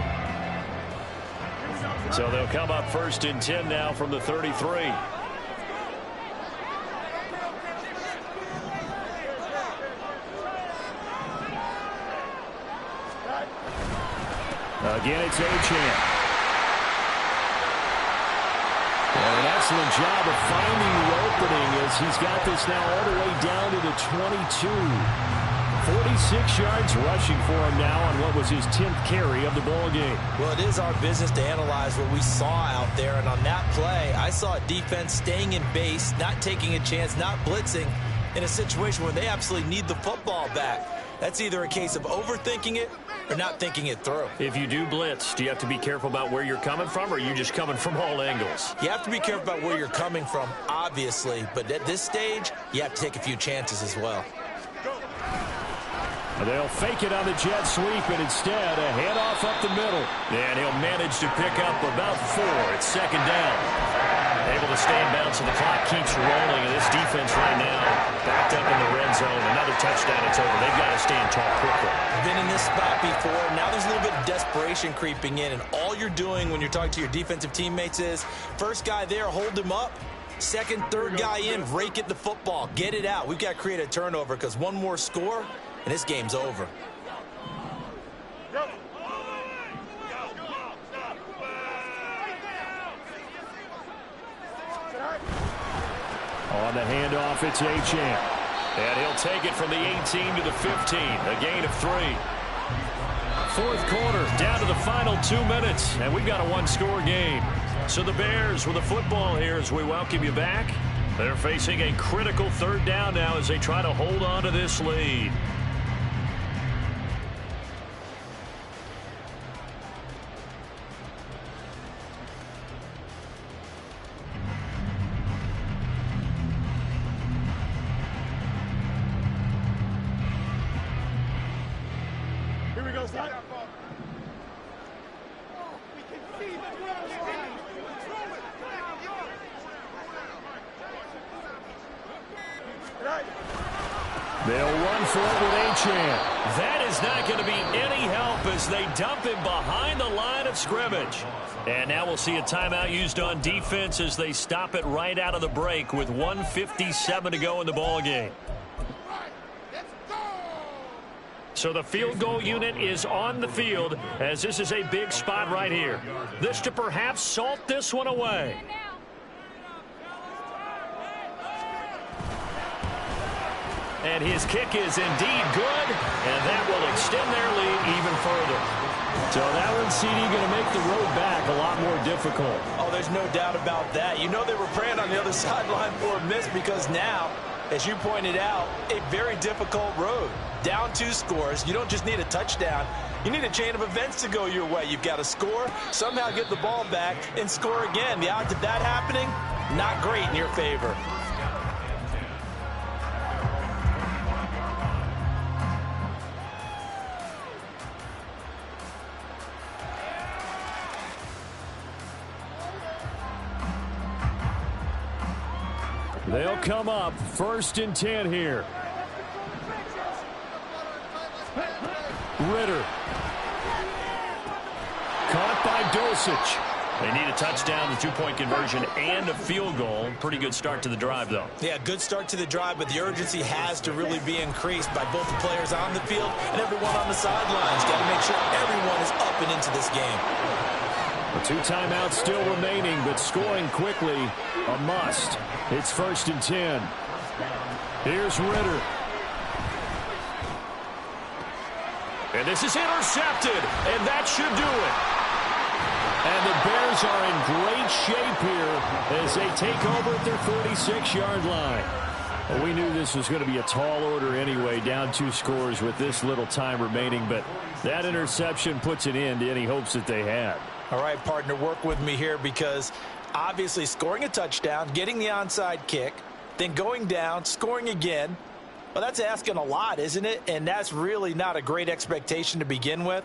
So they'll come up 1st and 10 now from the 33. Again, it's Achane. And an excellent job of finding the opening as he's got this now all the way down to the 22. 46 yards rushing for him now on what was his 10th carry of the ball game. Well, it is our business to analyze what we saw out there. And on that play, I saw a defense staying in base, not taking a chance, not blitzing in a situation where they absolutely need the football back. That's either a case of overthinking it or not thinking it through. If you do blitz, do you have to be careful about where you're coming from, or are you just coming from all angles? You have to be careful about where you're coming from, obviously. But at this stage, you have to take a few chances as well. They'll fake it on the jet sweep, and instead a handoff up the middle. And he'll manage to pick up about 4. It's 2nd down. Able to stay in bounds, and the clock keeps rolling. And this defense right now backed up in the red zone. Another touchdown, it's over. They've got to stand tall quickly. Been in this spot before. Now there's a little bit of desperation creeping in, and all you're doing when you're talking to your defensive teammates is, first guy there, hold him up. Second, third guy in, rake at the football. Get it out. We've got to create a turnover, because one more score, and this game's over. On the handoff, it's Achane. And he'll take it from the 18 to the 15. A gain of 3. Fourth quarter, down to the final 2 minutes. And we've got a 1-score game. So the Bears with the football here as we welcome you back. They're facing a critical 3rd down now as they try to hold on to this lead. They'll run for it with Achane. That is not going to be any help as they dump him behind the line of scrimmage. And now we'll see a timeout used on defense as they stop it right out of the break with 1:57 to go in the ball game. So the field goal unit is on the field as this is a big spot right here. This to perhaps salt this one away. And his kick is indeed good, and that will extend their lead even further. So that one, CD, going to make the road back a lot more difficult. Oh, there's no doubt about that. You know they were praying on the other sideline for a miss because now, as you pointed out, a very difficult road. Down 2 scores. You don't just need a touchdown. You need a chain of events to go your way. You've got to score, somehow get the ball back, and score again. The odds of that happening, not great in your favor. They'll come up 1st and 10 here. Ritter. Caught by Dulcich. They need a touchdown, the 2-point conversion, and a field goal. Pretty good start to the drive, though. Yeah, good start to the drive, but the urgency has to really be increased by both the players on the field and everyone on the sidelines. Got to make sure everyone is up and into this game. 2 timeouts still remaining, but scoring quickly a must. It's 1st and 10. Here's Ritter. And this is intercepted, and that should do it. And the Bears are in great shape here as they take over at their 46-yard line. Well, we knew this was going to be a tall order anyway, down 2 scores with this little time remaining, but that interception puts an end to any hopes that they had. All right, partner, work with me here because obviously scoring a touchdown, getting the onside kick, then going down, scoring again, well, that's asking a lot, isn't it? And that's really not a great expectation to begin with.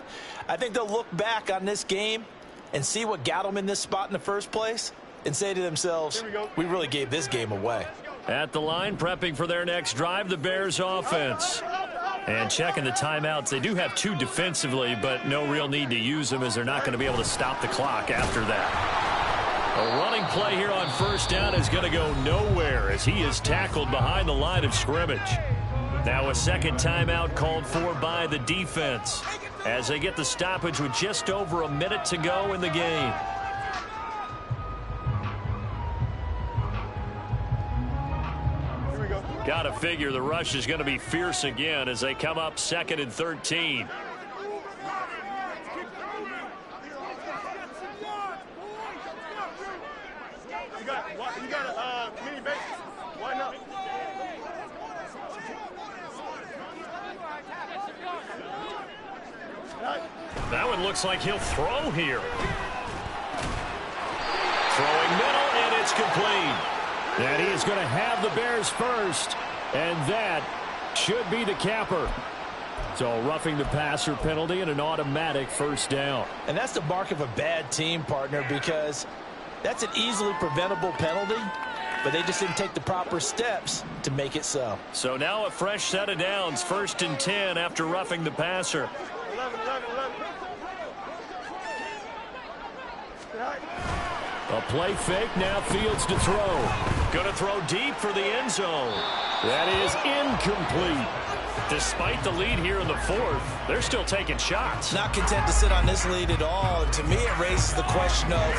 I think they'll look back on this game and see what got them in this spot in the first place and say to themselves, we really gave this game away. At the line, prepping for their next drive, the Bears offense. And checking the timeouts. They do have 2 defensively, but no real need to use them as they're not going to be able to stop the clock after that. A running play here on 1st down is going to go nowhere as he is tackled behind the line of scrimmage. Now a 2nd timeout called for by the defense as they get the stoppage with just over a minute to go in the game. Got to figure the rush is going to be fierce again as they come up 2nd and 13. You got a mini base. Why not? That one looks like he'll throw here. Throwing middle, and it's complete. And he is going to have the Bears first, and that should be the capper. So roughing the passer penalty and an automatic 1st down. And that's the mark of a bad team, partner, because that's an easily preventable penalty, but they just didn't take the proper steps to make it so. So now a fresh set of downs, 1st and 10 after roughing the passer. 11. A play fake, now Fields to throw. Going to throw deep for the end zone. That is incomplete. Despite the lead here in the 4th, they're still taking shots. Not content to sit on this lead at all. And to me, it raises the question of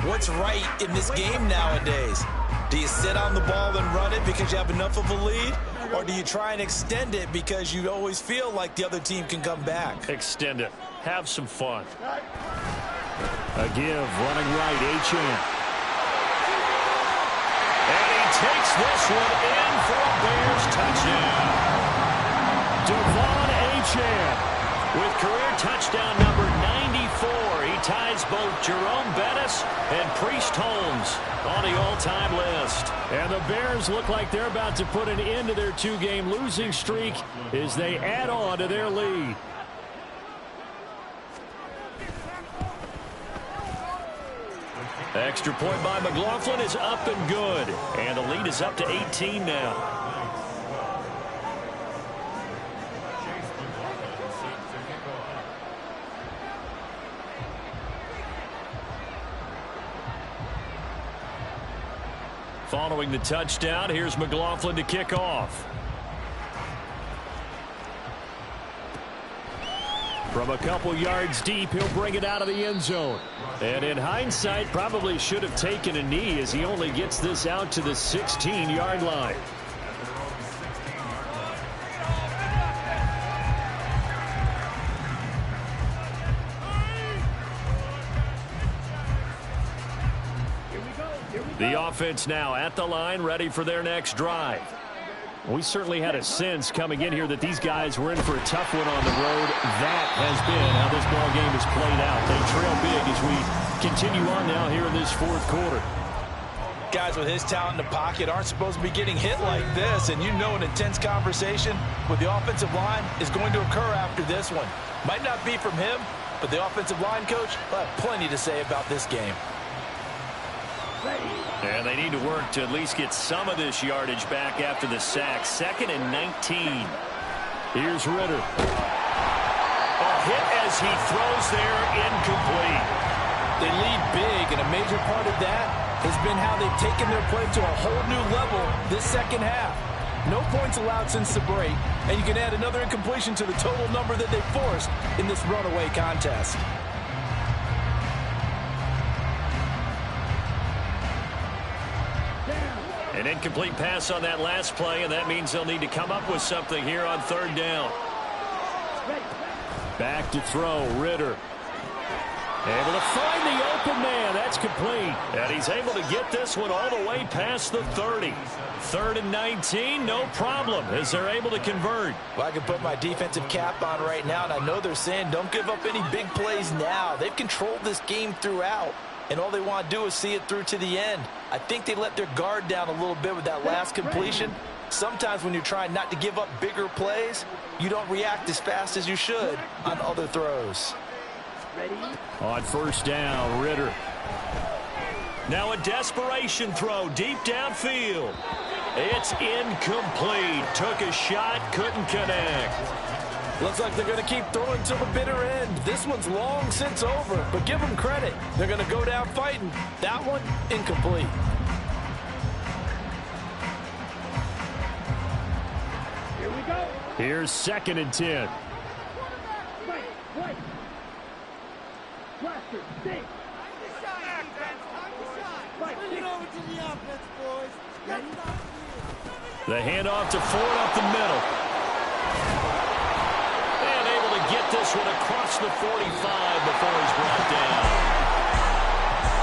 what's right in this game nowadays. Do you sit on the ball and run it because you have enough of a lead? Or do you try and extend it because you always feel like the other team can come back? Extend it. Have some fun. A give, running right, Achane. And he takes this one in for a Bears touchdown. Devon Achane. With career touchdown number 94, he ties both Jerome Bettis and Priest Holmes on the all-time list. And the Bears look like they're about to put an end to their 2-game losing streak as they add on to their lead. Extra point by McLaughlin is up and good. And the lead is up to 18 now. Following the touchdown, here's McLaughlin to kick off. From a couple yards deep, he'll bring it out of the end zone. And in hindsight, probably should have taken a knee as he only gets this out to the 16-yard line. The offense now at the line, ready for their next drive. We certainly had a sense coming in here that these guys were in for a tough one on the road. That has been how this ball game has played out. They trail big as we continue on now here in this fourth quarter. Guys with his talent in the pocket aren't supposed to be getting hit like this, and you know an intense conversation with the offensive line is going to occur after this one. Might not be from him, but the offensive line coach will have plenty to say about this game. And they need to work to at least get some of this yardage back after the sack. 2nd and 19. Here's Ritter. A hit as he throws there, incomplete. They lead big, and a major part of that has been how they've taken their play to a whole new level this second half. No points allowed since the break, and you can add another incompletion to the total number that they forced in this runaway contest. An incomplete pass on that last play, and that means they'll need to come up with something here on 3rd down. Back to throw, Ritter. Able to find the open man. That's complete. And he's able to get this one all the way past the 30. 3rd and 19, no problem, as they're able to convert. Well, I can put my defensive cap on right now, and I know they're saying don't give up any big plays now. They've controlled this game throughout, and all they want to do is see it through to the end. I think they let their guard down a little bit with that last completion. Sometimes when you're trying not to give up bigger plays, you don't react as fast as you should on other throws. On 1st down, Ritter. Now a desperation throw deep downfield. It's incomplete. Took a shot, couldn't connect. Looks like they're going to keep throwing till the bitter end. This one's long since over, but give them credit. They're going to go down fighting. That one, incomplete. Here we go. Here's 2nd and 10. Right. Blaster, stay. The handoff to Ford up the middle. And able to get this one across the 45 before he's brought down.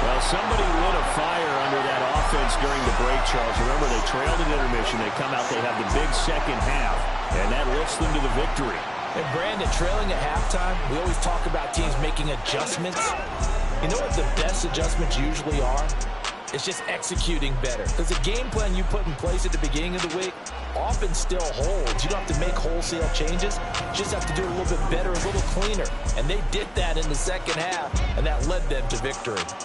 Well, somebody lit a fire under that offense during the break, Charles. Remember, they trailed at intermission. They come out, they have the big second half, and that lifts them to the victory. And Brandon, trailing at halftime, we always talk about teams making adjustments. You know what the best adjustments usually are? It's just executing better. Because the game plan you put in place at the beginning of the week often still holds. You don't have to make wholesale changes. You just have to do it a little bit better, a little cleaner. And they did that in the second half, and that led them to victory.